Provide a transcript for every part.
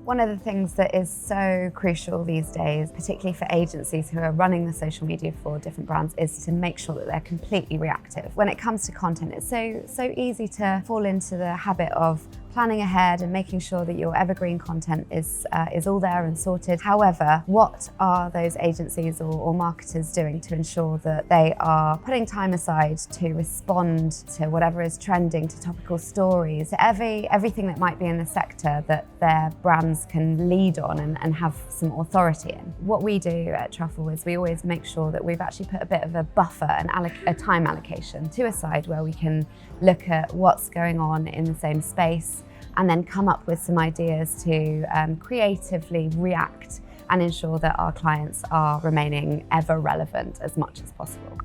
One of the things that is so crucial these days, particularly for agencies who are running the social media for different brands, is to make sure that they're completely reactive. When it comes to content, it's so easy to fall into the habit of planning ahead and making sure that your evergreen content is all there and sorted. However, what are those agencies or marketers doing to ensure that they are putting time aside to respond to whatever is trending, to topical stories, to everything that might be in the sector that their brands can lead on and have some authority in? What we do at Truffle is we always make sure that we've actually put a bit of a buffer and a time allocation to a side where we can look at what's going on in the same space and then come up with some ideas to creatively react and ensure that our clients are remaining ever relevant as much as possible.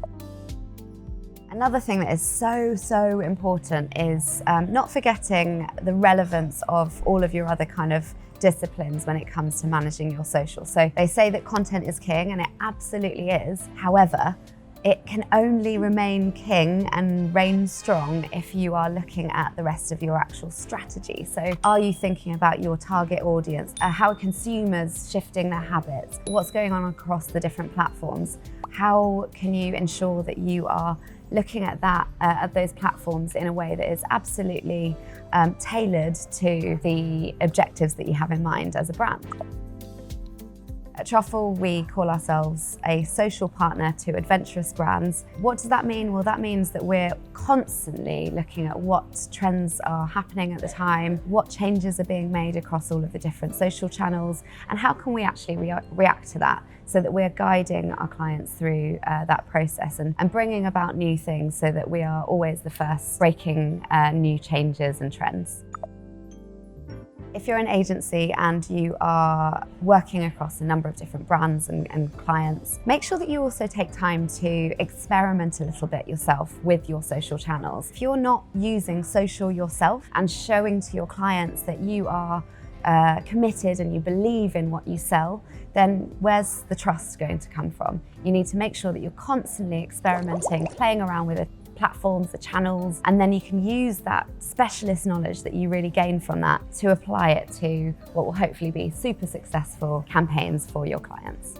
Another thing that is so important is not forgetting the relevance of all of your other kind of disciplines when it comes to managing your social. So they say that content is king, and it absolutely is. However, it can only remain king and reign strong if you are looking at the rest of your actual strategy. So are you thinking about your target audience? How are consumers shifting their habits? What's going on across the different platforms? How can you ensure that you are looking at that, at those platforms in a way that is absolutely tailored to the objectives that you have in mind as a brand? At Truffle, we call ourselves a social partner to adventurous brands. What does that mean? Well, that means that we're constantly looking at what trends are happening at the time, what changes are being made across all of the different social channels, and how can we actually react to that so that we're guiding our clients through that process and bringing about new things so that we are always the first breaking new changes and trends. If you're an agency and you are working across a number of different brands and clients, make sure that you also take time to experiment a little bit yourself with your social channels. If you're not using social yourself and showing to your clients that you are committed and you believe in what you sell, then where's the trust going to come from? You need to make sure that you're constantly experimenting, playing around with it, platforms, the channels, and then you can use that specialist knowledge that you really gain from that to apply it to what will hopefully be super successful campaigns for your clients.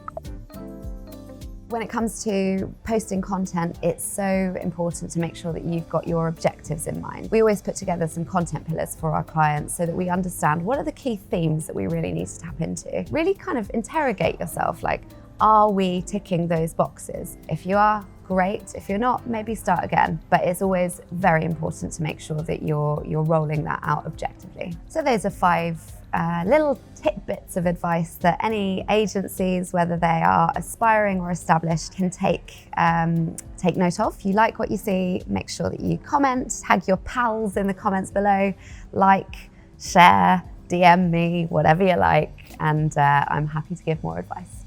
When it comes to posting content, it's so important to make sure that you've got your objectives in mind. We always put together some content pillars for our clients so that we understand what are the key themes that we really need to tap into. Really kind of interrogate yourself, like, are we ticking those boxes? If you are, great. If you're not, maybe start again. But it's always very important to make sure that you're rolling that out objectively. So those are 5 little tidbits of advice that any agencies, whether they are aspiring or established, can take note of. If you like what you see, make sure that you comment, tag your pals in the comments below, like, share, DM me, whatever you like, and I'm happy to give more advice.